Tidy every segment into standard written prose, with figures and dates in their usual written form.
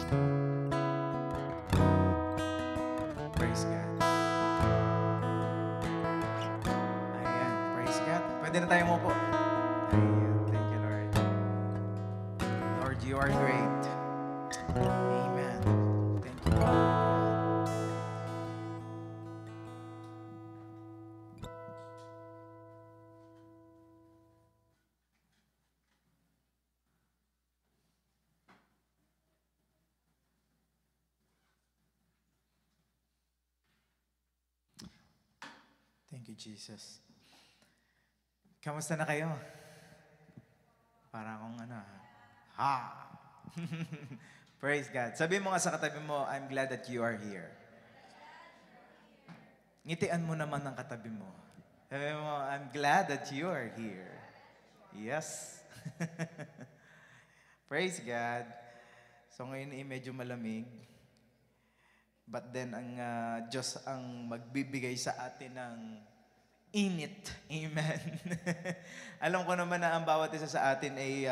Praise God. Ayan, praise God. Pwede na tayo umupo. Ayan, thank you, Lord. Lord, you are great. Amen. Thank you, Lord. Thank you, Jesus. Kamusta na kayo? Para akong ano, ha? Praise God. Sabi mo nga sa katabi mo, I'm glad that you are here. Ngitian mo naman ng katabi mo. Sabi mo, I'm glad that you are here. Yes. Praise God. So ngayon ay medyo malamig. But then ang Diyos ang magbibigay sa atin ng init. Amen. Alam ko naman na ang bawat isa sa atin ay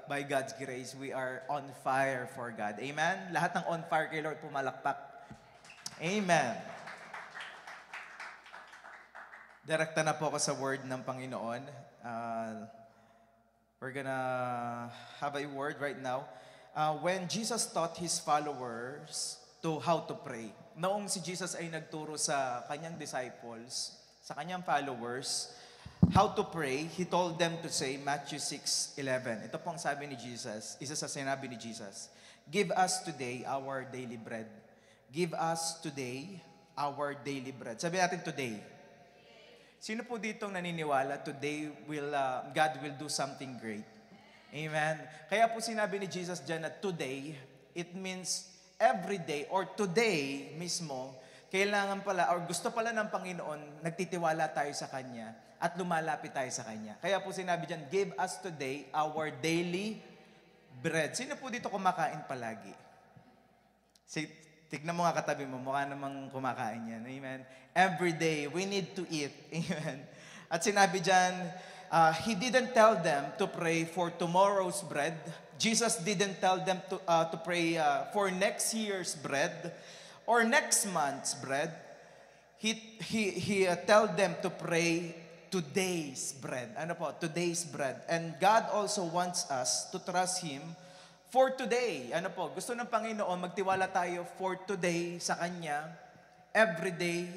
by God's grace, we are on fire for God. Amen? Lahat ng on fire kay Lord pumalakpak. Amen. Direkta na po ako sa word ng Panginoon. We're gonna have a word right now. When Jesus taught His followers to how to pray, noong si Jesus ay nagturo sa kanyang disciples, sa kanyang followers, how to pray, He told them to say, Matthew 6:11. Ito pong sabi ni Jesus, isa sa sinabi ni Jesus, give us today our daily bread. Give us today our daily bread. Sabi natin today. Sino po ditong naniniwala, today God will do something great? Amen. Kaya po sinabi ni Jesus dyan na today, it means every day or today mismo, kailangan pala or gusto pala ng Panginoon, nagtitiwala tayo sa Kanya at lumalapit tayo sa Kanya. Kaya po sinabi dyan, give us today our daily bread. Sino po dito kumakain palagi? Tignan mo nga katabi mo, mukha namang kumakain yan. Amen. Every day, we need to eat. Amen. At sinabi dyan, He didn't tell them to pray for tomorrow's bread. Jesus didn't tell them to pray for next year's bread or next month's bread. He told them to pray today's bread. Ano po? Today's bread. And God also wants us to trust Him for today. Ano po? Gusto ng Panginoon, magtiwala tayo for today sa Kanya. Every day.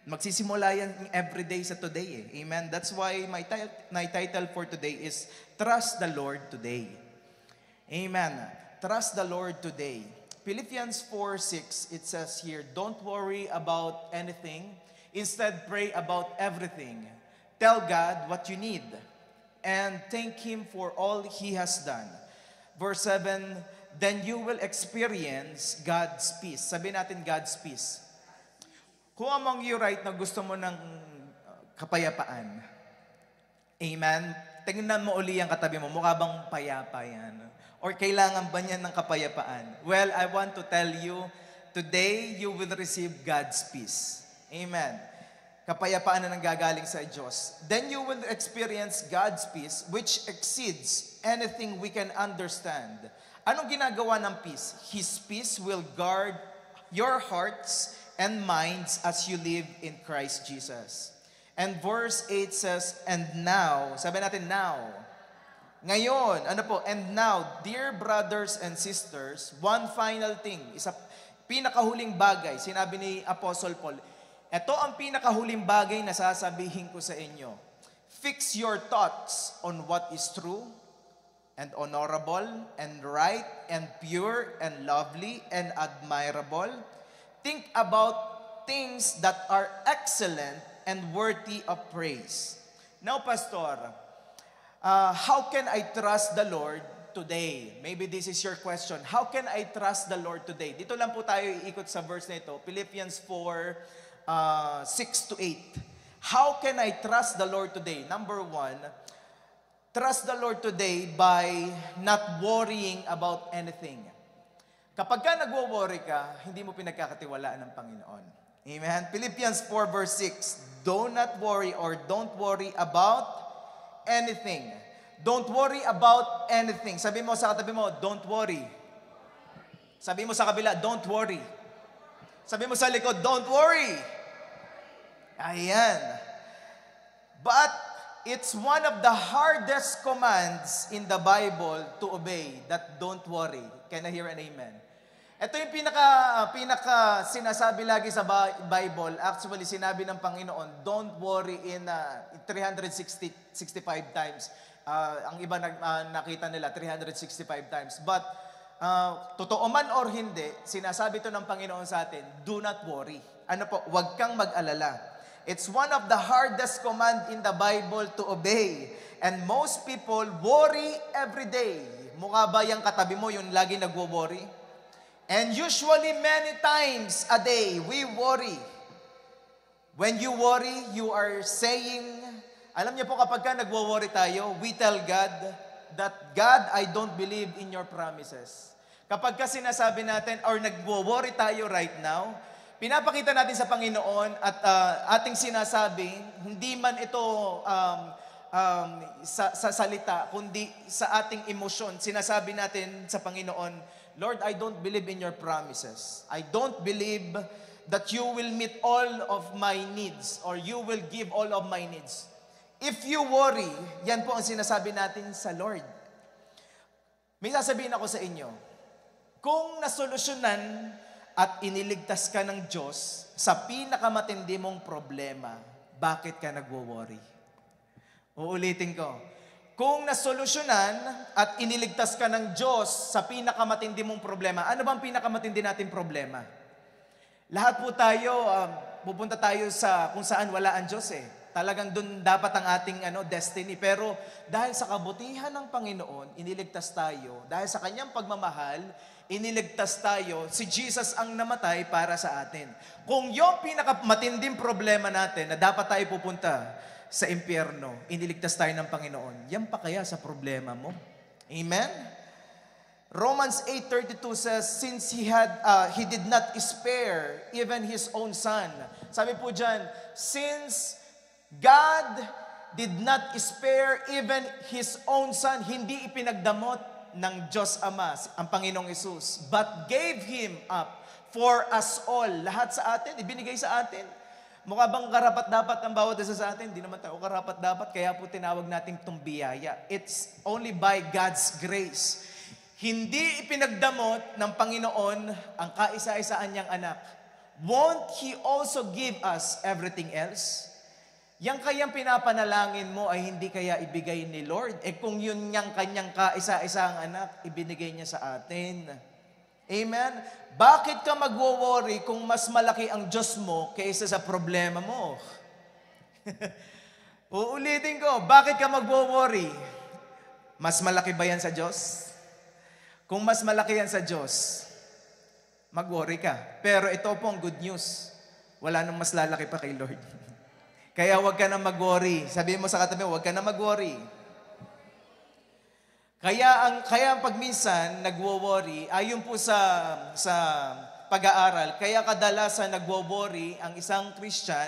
Magsisimula yan every day sa today. Amen? That's why my title for today is Trust the Lord Today. Amen. Trust the Lord today. Philippians 4:6, it says here, don't worry about anything. Instead, pray about everything. Tell God what you need. And thank Him for all He has done. Verse 7, then you will experience God's peace. Sabi natin God's peace. Who among you right na gusto mo ng kapayapaan? Amen? Tingnan mo uli ang katabi mo. Mukha bang payapa yan? Or kailangan ba niya ng kapayapaan? Well, I want to tell you, today you will receive God's peace. Amen. Kapayapaan na nanggagaling sa Diyos. Then you will experience God's peace which exceeds anything we can understand. Anong ginagawa ng peace? His peace will guard your hearts and minds as you live in Christ Jesus. And verse 8 says, and now, sabi natin now, ngayon, ano po, and now, dear brothers and sisters, one final thing, isa pinakahuling bagay, sinabi ni Apostle Paul, ito ang pinakahuling bagay na sasabihin ko sa inyo. Fix your thoughts on what is true, and honorable, and right, and pure, and lovely, and admirable. Think about things that are excellent and worthy of praise. Now, Pastor, how can I trust the Lord today? Maybe this is your question. How can I trust the Lord today? Dito lang po tayo iikot sa verse na ito. Philippians 4, 6 to 8. How can I trust the Lord today? Number 1, trust the Lord today by not worrying about anything. Kapag ka nagwo-worry ka, hindi mo pinagkakatiwalaan ng Panginoon. Amen? Philippians 4 verse 6, do not worry or don't worry about anything. Don't worry about anything. Sabi mo sa katabi mo, don't worry Sabi mo sa kabila, don't worry. Sabi mo sa likod, don't worry. Ayan. But it's one of the hardest commands in the Bible to obey, that don't worry. Can I hear an amen? Ito yung pinaka sinasabi lagi sa Bible. Actually, sinabi ng Panginoon, don't worry in 365 times. Ang iba nakita nila, 365 times. But, totoo man or hindi, sinasabi ito ng Panginoon sa atin, do not worry. Ano po, huwag kang mag-alala. It's one of the hardest command in the Bible to obey. And most people worry every day. Mukha ba yung katabi mo yung lagi nagwo-worry? And usually many times a day, we worry. When you worry, you are saying, alam niyo po kapag ka nagwo-worry tayo, we tell God that, God, I don't believe in your promises. Kapag ka sinasabi natin or nagwo-worry tayo right now, pinapakita natin sa Panginoon at ating sinasabi, hindi man ito sa salita, kundi sa ating emosyon, sinasabi natin sa Panginoon, Lord, I don't believe in your promises. I don't believe that you will meet all of my needs or you will give all of my needs. If you worry, yan po ang sinasabi natin sa Lord. May sasabihin ako sa inyo, kung nasolusyonan at iniligtas ka ng Diyos sa pinakamatindi mong problema, bakit ka nagwo-worry? Uulitin ko. Kung nasolusyonan at iniligtas ka ng Diyos sa pinakamatindi mong problema, ano bang pinakamatindi nating problema? Lahat po tayo, pupunta tayo sa kung saan wala ang Diyos eh. Talagang doon dapat ang ating destiny. Pero dahil sa kabutihan ng Panginoon, iniligtas tayo. Dahil sa kanyang pagmamahal, iniligtas tayo. Si Jesus ang namatay para sa atin. Kung yung pinakamatinding problema natin na dapat tayo pupunta sa impyerno, iniligtas tayo ng Panginoon, yan pa kaya sa problema mo? Amen? Romans 8:32 says, since he did not spare even his own son. Sabi po dyan, since God did not spare even His own Son, hindi ipinagdamot ng Diyos Ama, ang Panginoong Hesus, but gave Him up for us all. Lahat sa atin, ibinigay sa atin. Mukha bang karapat-dapat ang bawat isa sa atin? Hindi naman tayo karapat-dapat, kaya po tinawag natin itong biyaya. It's only by God's grace. Hindi ipinagdamot ng Panginoon ang kaisa-isaan niyang anak. Won't He also give us everything else? Yang kayang pinapanalangin mo ay hindi kaya ibigay ni Lord. Kung yun niyang kanyang kaisa-isang anak, ibinigay niya sa atin. Amen? Bakit ka magwo-worry kung mas malaki ang Diyos mo kaysa sa problema mo? Uulitin ko, bakit ka magwo-worry? Mas malaki ba yan sa Diyos? Kung mas malaki yan sa Diyos, mag-worry ka. Pero ito po ang good news. Wala nang mas lalaki pa kay Lord. Kaya huwag ka na mag-worry. Sabihin mo sa katabi, huwag ka na mag-worry. Kaya pag minsan nagwo-worry, ayon po sa pag-aaral, kaya kadalasan nagwo-worry ang isang Christian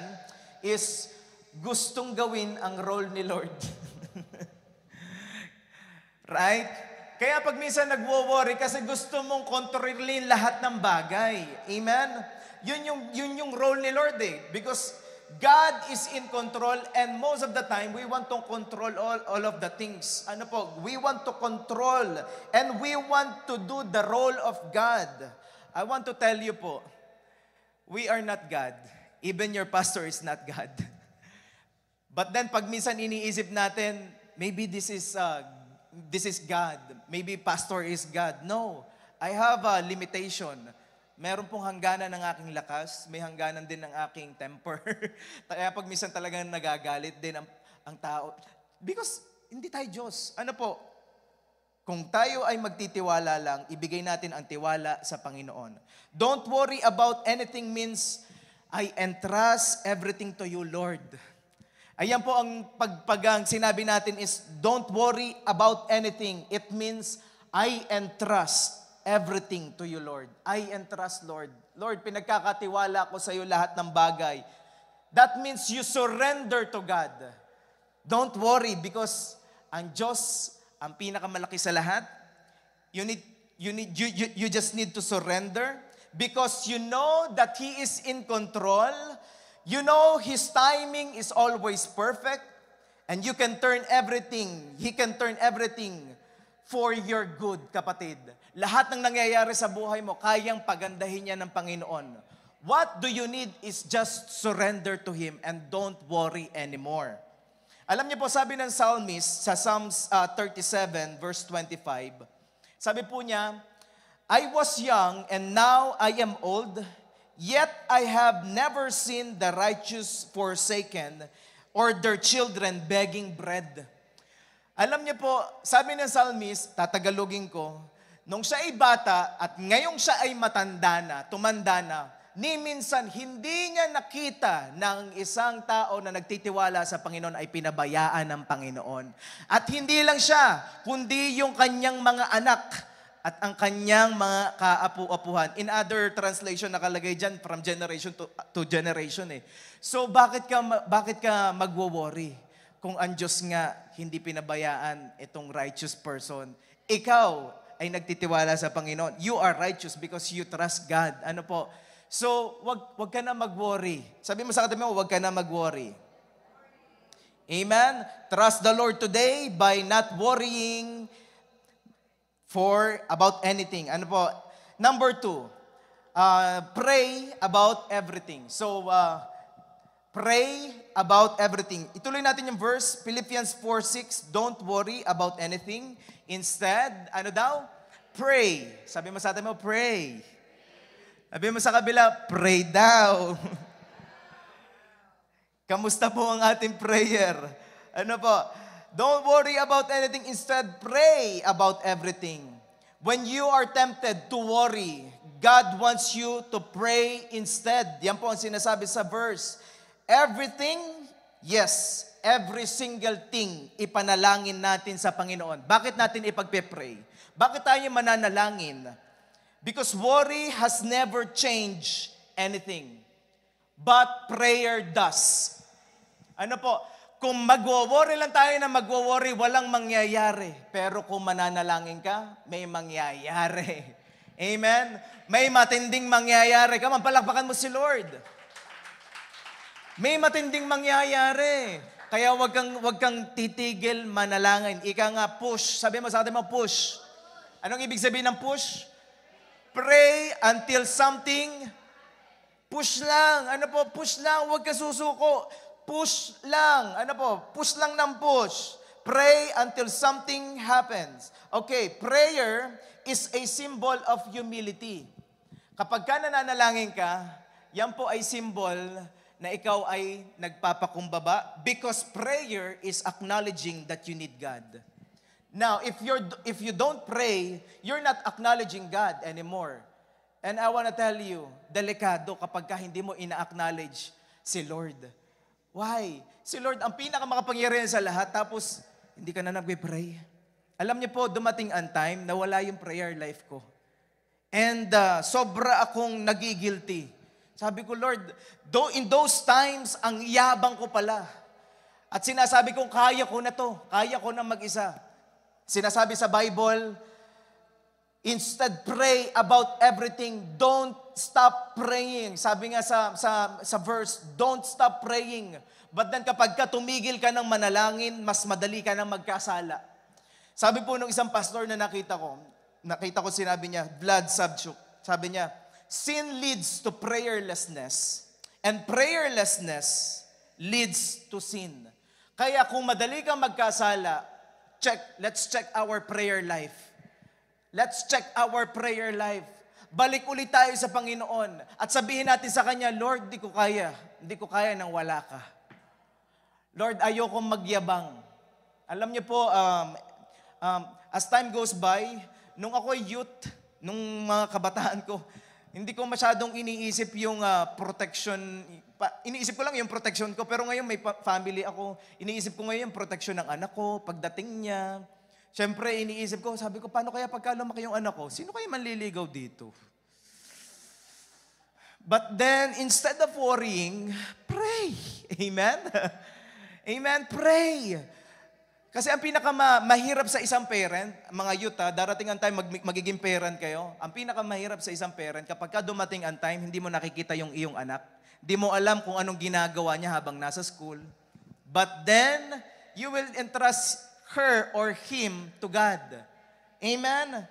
is gustong gawin ang role ni Lord. Right? Kaya pag minsan nagwo-worry kasi gusto mong kontrolin lahat ng bagay. Amen? Yun yung role ni Lord eh. Because God is in control and most of the time, we want to control all of the things. Ano po? We want to control and we want to do the role of God. I want to tell you po, we are not God. Even your pastor is not God. But then pag minsan iniisip natin, maybe this is God. Maybe pastor is God. No, I have a limitation. Meron pong hangganan ng aking lakas, may hangganan din ng aking temper. Kaya pag minsan talagang nagagalit din ang tao. Because hindi tayo Diyos. Ano po? Kung tayo ay magtitiwala lang, ibigay natin ang tiwala sa Panginoon. Don't worry about anything means, I entrust everything to you, Lord. Ayan po ang pag sinabi natin is, don't worry about anything. It means, I entrust everything to you, Lord. I entrust, Lord. Lord, pinagkakatiwala ko sa iyo lahat ng bagay. That means you surrender to God. Don't worry because ang Diyos, ang pinakamalaki sa lahat. You need you just need to surrender because you know that He is in control. You know His timing is always perfect and you can turn everything, He can turn everything for your good, kapatid. Lahat ng nangyayari sa buhay mo, kayang pagandahin niya ng Panginoon. What do you need is just surrender to Him and don't worry anymore. Alam niyo po, sabi ng psalmist sa Psalms 37 verse 25, sabi po niya, I was young and now I am old, yet I have never seen the righteous forsaken or their children begging bread. Alam niyo po, sabi ng psalmist, tatagalogin ko, nung siya ay bata at ngayong siya ay matanda na, tumanda na, ni minsan hindi niya nakita ng isang tao na nagtitiwala sa Panginoon ay pinabayaan ng Panginoon. At hindi lang siya, kundi yung kanyang mga anak at ang kanyang mga kaapu-apuhan. In other translation, nakalagay dyan, from generation to generation eh. So bakit ka magwo-worry kung ang Diyos nga hindi pinabayaan itong righteous person? Ikaw ay nagtitiwala sa Panginoon. You are righteous because you trust God. Ano po? So, wag ka na mag-worry. Sabi mo sa katabi mo, wag ka na mag-worry. Amen? Trust the Lord today by not worrying about anything. Ano po? Number 2, pray about everything. So, pray about everything. Ituloy natin yung verse, Philippians 4:6, don't worry about anything. Instead, ano daw? Pray. Sabi mo sa atin mo, pray. Sabi mo sa kabila, pray daw. Kamusta po ang ating prayer? Ano po? Don't worry about anything. Instead, pray about everything. When you are tempted to worry, God wants you to pray instead. Yan po ang sinasabi sa verse. Everything, yes, every single thing, ipanalangin natin sa Panginoon. Bakit natin ipagpe-pray? Bakit tayo mananalangin? Because worry has never changed anything. But prayer does. Ano po? Kung magwo-worry lang tayo na magwo-worry, walang mangyayari. Pero kung mananalangin ka, may mangyayari. Amen? May matinding mangyayari. Come on, palakpakan mo si Lord. May matinding mangyayari. Kaya wag kang titigil manalangin. Ika nga, push. Sabi mo sa atin mo, push. Anong ibig sabihin ng push? Pray until something, push lang. Ano po? Push lang. Huwag ka susuko. Push lang. Ano po? Push lang ng push. Pray until something happens. Okay, prayer is a symbol of humility. Kapag ka nananalangin ka, yan po ay symbol na ikaw ay nagpapakumbaba because prayer is acknowledging that you need God. Now, if you don't pray, you're not acknowledging God anymore. And I want to tell you, delikado kapag ka hindi mo ina-acknowledge si Lord. Why? Si Lord ang pinakamakapangyarihan sa lahat, tapos hindi ka na nagpe-pray. Alam niyo po, dumating ang time na wala yung prayer life ko. And sobra akong nagigilty. Sabi ko, Lord, in those times, ang yabang ko pala. At sinasabi kong, kaya ko na to. Kaya ko na mag-isa. Sinasabi sa Bible, instead pray about everything, don't stop praying. Sabi nga sa verse, don't stop praying. But then kapag ka tumigil ka ng manalangin, mas madali ka ng magkasala. Sabi po nung isang pastor na nakita ko sinabi niya, Vlad Sabchuk, sabi niya, sin leads to prayerlessness, and prayerlessness leads to sin. Kaya kung madali kang magkasala, let's check our prayer life. Let's check our prayer life. Balik ulit tayo sa Panginoon at sabihin natin sa Kanya, Lord, di ko kaya. Hindi ko kaya nang wala ka. Lord, ayokong magyabang. Alam niyo po, as time goes by, nung ako youth, nung mga kabataan ko, hindi ko masyadong iniisip yung protection. Iniisip ko lang yung protection ko, pero ngayon may family ako. Iniisip ko ngayon yung protection ng anak ko, pagdating niya. Siyempre, iniisip ko, sabi ko, paano kaya pagka lumaki yung anak ko? Sino kaya manliligaw dito? But then, instead of worrying, pray. Amen? Amen? Pray. Kasi ang mahirap sa isang parent, mga youth darating ang time magiging parent kayo. Ang pinakamahirap sa isang parent, kapag dumating ang time, hindi mo nakikita yung iyong anak. Hindi mo alam kung anong ginagawa niya habang nasa school. But then, you will entrust her or him to God. Amen?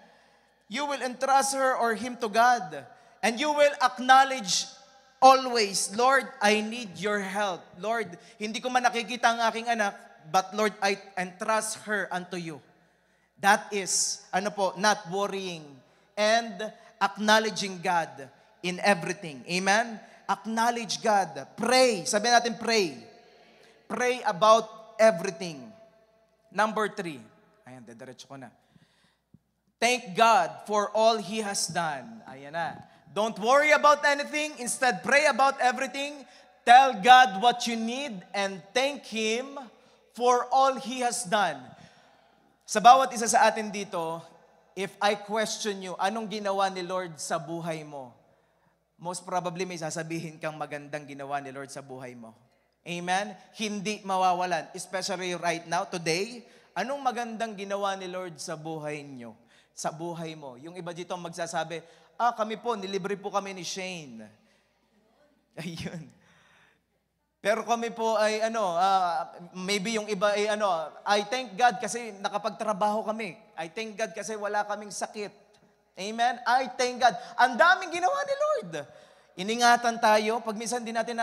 You will entrust her or him to God. And you will acknowledge always, Lord, I need your help. Lord, hindi ko man nakikita ang aking anak, but Lord, I entrust her unto you. That is, not worrying and acknowledging God in everything. Amen? Acknowledge God. Pray. Sabihin natin, pray. Pray about everything. Number 3. Ayan, dediretso ko na. Thank God for all He has done. Ayan na. Don't worry about anything. Instead, pray about everything. Tell God what you need and thank Him for all He has done. Sa bawat isa sa atin dito, if I question you, anong ginawa ni Lord sa buhay mo? Most probably may sasabihin kang magandang ginawa ni Lord sa buhay mo. Amen? Hindi mawawalan. Especially right now, today, anong magandang ginawa ni Lord sa buhay nyo? Sa buhay mo. Yung iba dito magsasabi, kami po, nilibre po kami ni Shane. Ayun. Pero kami po ay maybe yung iba ay I thank God kasi nakapagtrabaho kami. I thank God kasi wala kaming sakit. Amen? I thank God. Ang daming ginawa ni Lord. Iningatan tayo. Pag minsan din natin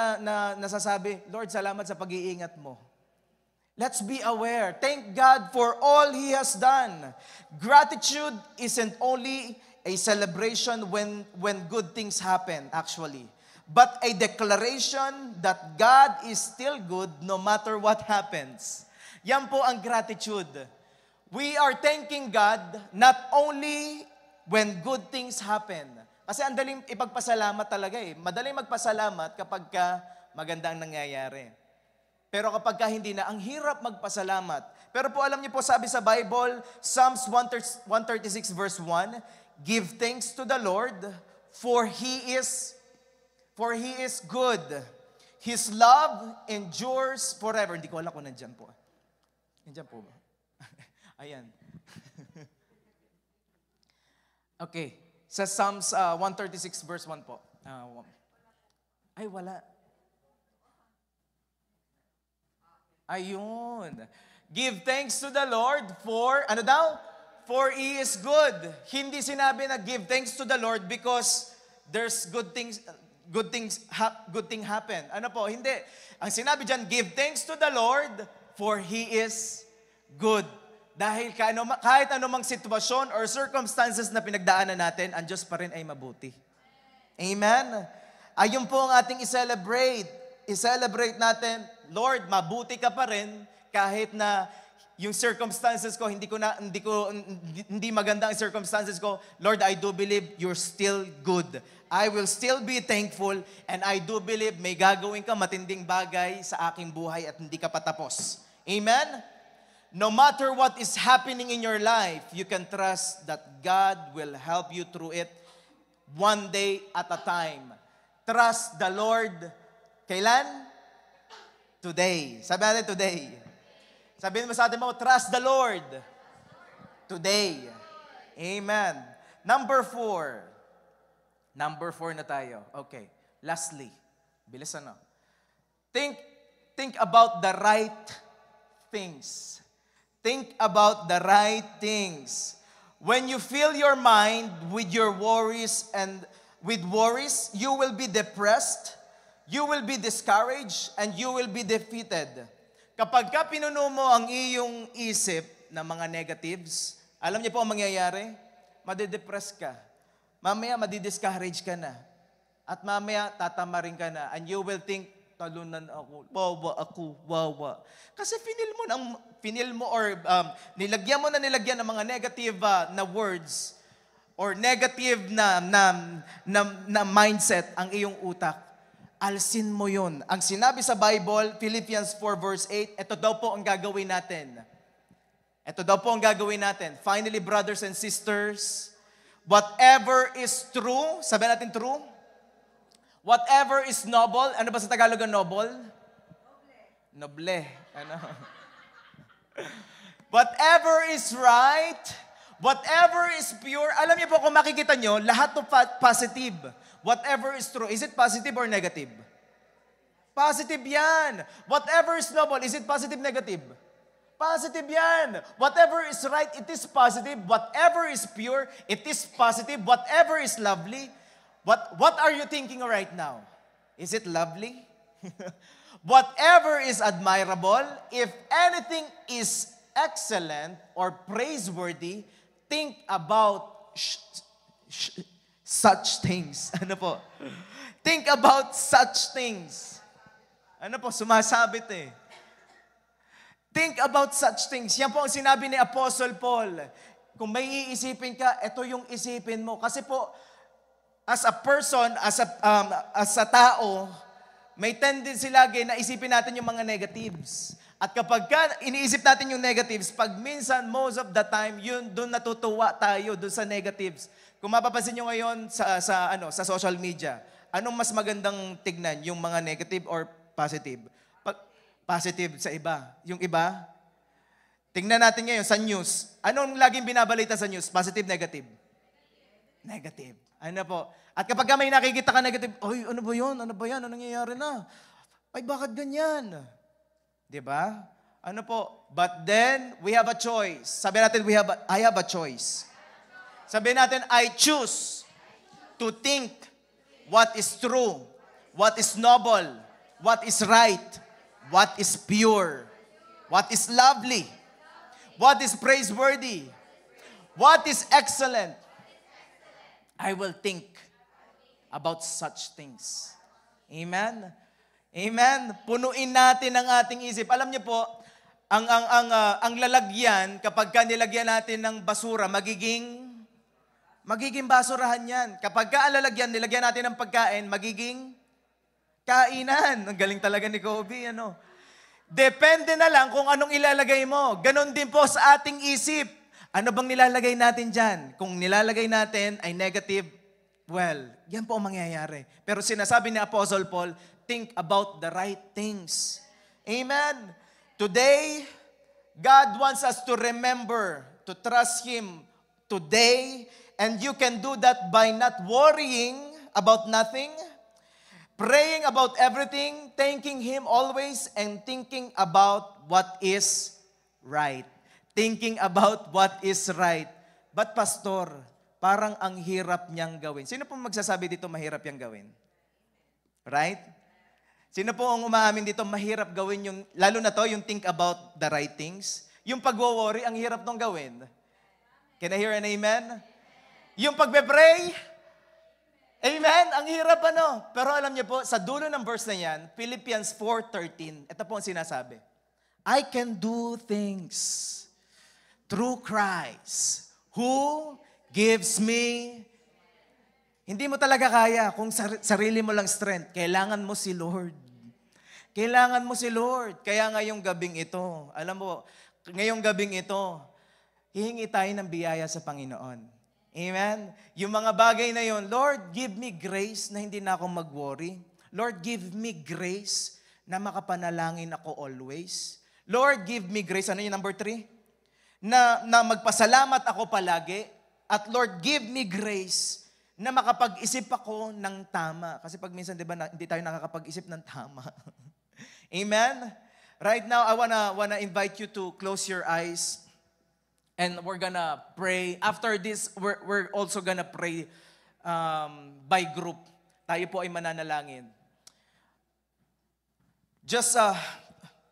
nasasabi, Lord, salamat sa pag-iingat mo. Let's be aware. Thank God for all He has done. Gratitude isn't only a celebration when good things happen, actually. But a declaration that God is still good no matter what happens. Yan po ang gratitude. We are thanking God not only when good things happen. Kasi ang daling ipagpasalamat talaga eh. Madaling magpasalamat kapag maganda ang nangyayari. Pero kapag hindi na, ang hirap magpasalamat. Pero po alam niyo po, sabi sa Bible, Psalms 136 verse 1, give thanks to the Lord, for He is good. His love endures forever. Hindi ko alam kung nandyan po. Nandyan po ba? Ayan. Okay. Sa Psalms 136 verse 1 po. Ay, wala. Ayun. Give thanks to the Lord for, For He is good. Hindi sinabi na give thanks to the Lord because there's good thing happen. Hindi. Ang sinabi dyan, give thanks to the Lord for He is good. Dahil kahit anumang sitwasyon or circumstances na pinagdaanan natin, ang Diyos pa rin ay mabuti. Amen? Ayun po ang ating i-celebrate. I-celebrate natin, Lord, mabuti ka pa rin kahit na yung circumstances ko, hindi maganda ang circumstances ko. Lord, I do believe you're still good. I will still be thankful and I do believe may gagawin ka matinding bagay sa aking buhay at hindi ka patapos. Amen? No matter what is happening in your life, you can trust that God will help you through it one day at a time. Trust the Lord. Kailan? Today. Sabi natin today. Sabihin mo sa atin mo, trust the Lord. Today. Amen. Number 4. Number 4 na tayo. Okay. Lastly. Bilisan na. Think about the right things. Think about the right things. When you fill your mind with your worries you will be depressed, you will be discouraged, and you will be defeated. Kapag ka pinuno mo ang iyong isip ng mga negatives, alam niyo po ang mangyayari? Madidepress ka. Mamaya madidiscourage ka na. At mamaya tatamarin ka na. And you will think, talunan ako, wawa. Kasi nilagyan ng mga negative na words or negative na mindset ang iyong utak. Alsin mo yun. Ang sinabi sa Bible, Philippians 4 verse 8, ito daw po ang gagawin natin. Ito daw po ang gagawin natin. Finally, brothers and sisters, whatever is true, sabihin natin true, whatever is noble, ano ba sa Tagalog ang noble? Noble. Whatever is right, whatever is pure. Alam niyo po, kung makikita niyo, lahat to positive. Whatever is true, is it positive or negative? Positive yan. Whatever is noble, is it positive, negative? Positive yan. Whatever is right, it is positive. Whatever is pure, it is positive. Whatever is lovely, what are you thinking right now? Is it lovely? Whatever is admirable, if anything is excellent or praiseworthy, think about such things. Ano po? Think about such things. Ano po? Sumasabit eh. Think about such things. Yan po ang sinabi ni Apostle Paul. Kung may iisipin ka, ito yung isipin mo. Kasi po, as a person, as a tao, may tendency lagi na isipin natin yung mga negatives. At kapag iniisip natin yung negatives, pag minsan, most of the time, yun, doon natutuwa tayo, doon sa negatives. Kung mapapansin nyo ngayon sa social media, anong mas magandang tignan? Yung mga negative or positive? Positive sa iba. Yung iba, tingnan natin ngayon sa news. Anong laging binabalita sa news? Positive, negative? Negative. Ano po? At kapag may nakikita ka negative, ay, ano ba yun? Ano ba yan? Ano nangyayari na? Ay, bakit ganyan? Diba? Ano po? But then, we have a choice. Sabi natin, I have a choice. Sabi natin, I choose to think what is true, what is noble, what is right, what is pure, what is lovely, what is praiseworthy, what is excellent. I will think about such things. Amen? Amen? Punuin natin ang ating isip. Alam niyo po, ang lalagyan, kapag nilagyan natin ng basura, magiging basurahan yan. Kapag ang lalagyan, nilagyan natin ng pagkain, magiging kainan. Ang galing talaga ni Kobe, ano? Depende na lang kung anong ilalagay mo. Ganon din po sa ating isip. Ano bang nilalagay natin dyan? Kung nilalagay natin ay negative, well, yan po ang mangyayari. Pero sinasabi ni Apostle Paul, think about the right things. Amen? Today, God wants us to remember, to trust Him today, and you can do that by not worrying about nothing, praying about everything, thanking Him always, and thinking about what is right. Thinking about what is right. But Pastor, parang ang hirap niyang gawin. Sino pong magsasabi dito mahirap yang gawin? Right? Sino po ang umaamin dito mahirap gawin yung, lalo na to, yung think about the right things? Yung pag-worry, ang hirap nung gawin. Can I hear an amen? Yung pagbe-pray, amen? Ang hirap ano? Pero alam niyo po, sa dulo ng verse na yan, Philippians 4:13, ito po ang sinasabi. I can do things through Christ who gives me. Hindi mo talaga kaya kung sarili mo lang strength. Kailangan mo si Lord. Kailangan mo si Lord. Kaya ngayong gabing ito, alam mo, ngayong gabing ito, hihingi tayo ng biyaya sa Panginoon. Amen? Yung mga bagay na yon, Lord, give me grace na hindi na ako mag-worry. Lord, give me grace na makapanalangin ako always. Lord, give me grace. Ano yung number 3? Na magpasalamat ako palagi. At Lord, give me grace na makapag-isip ako ng tama. Kasi pag minsan, di ba, hindi tayo nakakapag-isip ng tama. Amen? Right now, I wanna invite you to close your eyes. And we're gonna pray. After this, we're also gonna pray by group. Tayo po ay mananalangin. Just,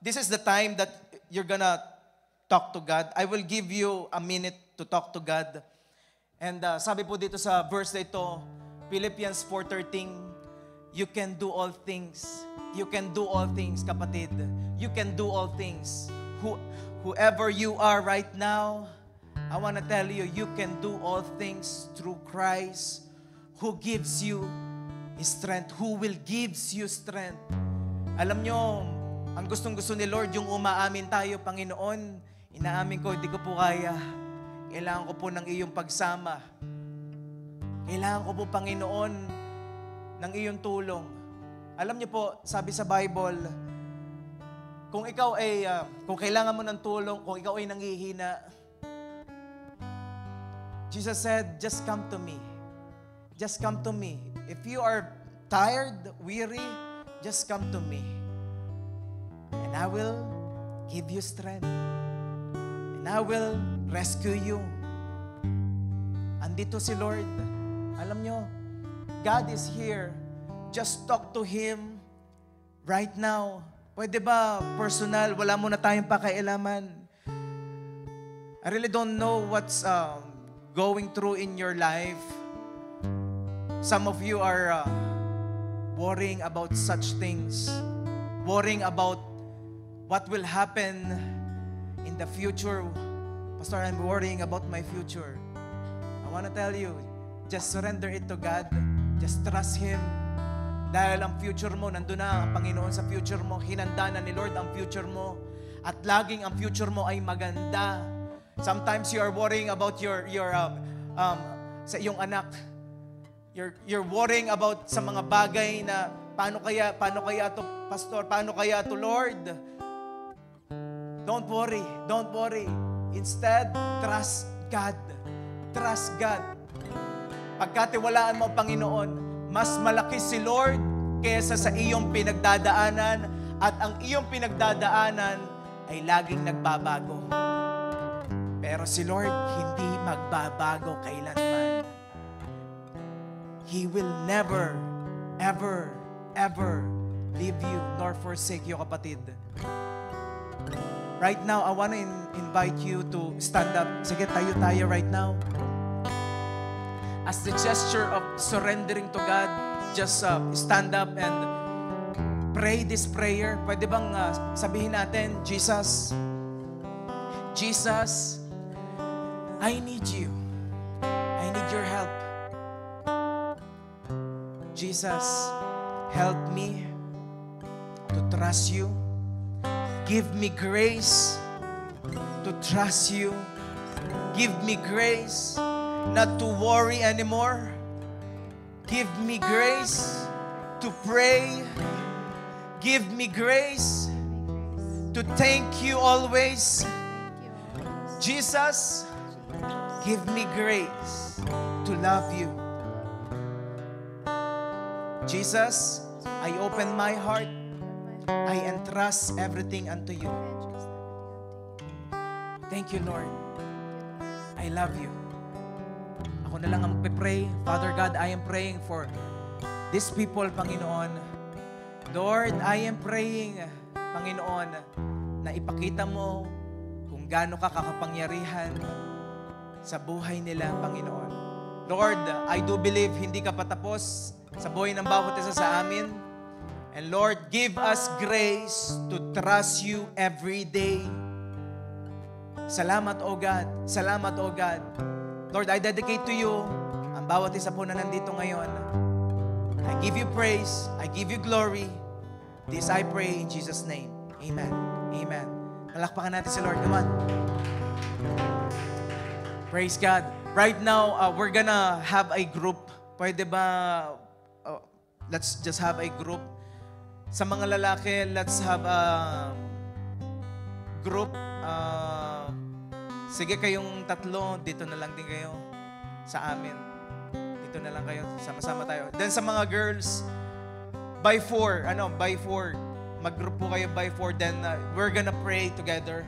this is the time that you're gonna talk to God. I will give you a minute to talk to God. And sabi po dito sa verse na ito, Philippians 4:13, you can do all things. You can do all things, kapatid. You can do all things. Whoever you are right now, I want to tell you, you can do all things through Christ who gives you strength, who will gives you strength. Alam nyo, ang gustong-gusto ni Lord, yung umaamin tayo, Panginoon, inaamin ko, hindi ko po kaya. Kailangan ko po ng iyong pagsama. Kailangan ko po, Panginoon, ng iyong tulong. Alam niyo po, sabi sa Bible, Kung ikaw ay, kung kailangan mo ng tulong, kung ikaw ay nanghihina, Jesus said, just come to me. Just come to me. If you are tired, weary, just come to me. And I will give you strength. And I will rescue you. Andito si Lord. Alam nyo, God is here. Just talk to Him right now. Pwede ba personal? Wala muna tayong pakailaman. I really don't know what's going through in your life. Some of you are worrying about such things. Worrying about what will happen in the future. Pastor, I'm worrying about my future. I want to tell you, just surrender it to God. Just trust Him. Dahil ang future mo, nandun na ang Panginoon sa future mo. Hinanda na ni Lord ang future mo. At laging ang future mo ay maganda. Sometimes you are worrying about sa iyong anak. You're worrying about sa mga bagay na paano kaya to Pastor, paano kaya to Lord? Don't worry. Instead, trust God. Trust God. Pagkatiwalaan mo ang Panginoon, mas malaki si Lord kaysa sa iyong pinagdadaanan at ang iyong pinagdadaanan ay laging nagbabago. Pero si Lord hindi magbabago kailanman. He will never, ever, ever leave you nor forsake you, kapatid. Right now, I want to invite you to stand up. Sige, tayo right now. As the gesture of surrendering to God, just stand up and pray this prayer. Pwede bang sabihin natin, Jesus, I need you. I need your help. Jesus, help me to trust you. Give me grace to trust you. Give me grace not to worry anymore. Give me grace to pray. Give me grace to thank you always. Jesus, give me grace to love you. Jesus, I open my heart. I entrust everything unto you. Thank you, Lord. I love you. Ako na lang ang pray. Father God, I am praying for these people, Panginoon. Lord, I am praying, Panginoon, na ipakita mo kung gaano ka kakapangyarihan sa buhay nila, Panginoon. Lord, I do believe hindi ka patapos sa buhay ng bawat isa sa amin. And Lord, give us grace to trust you every day. Salamat, O God. Salamat, O God. Lord, I dedicate to you ang bawat isa po na nandito ngayon. I give you praise. I give you glory. This I pray in Jesus' name. Amen. Amen. Palakpakan natin si Lord. Come on. Praise God. Right now, we're gonna have a group. Pwede ba, let's just have a group. Sa mga lalaki, let's have a group. Sige, kayong tatlo, dito na lang din kayo sa amin. Dito na lang kayo, sama-sama tayo. Then sa mga girls, by four. Mag-group po kayo by four. Then we're gonna pray together.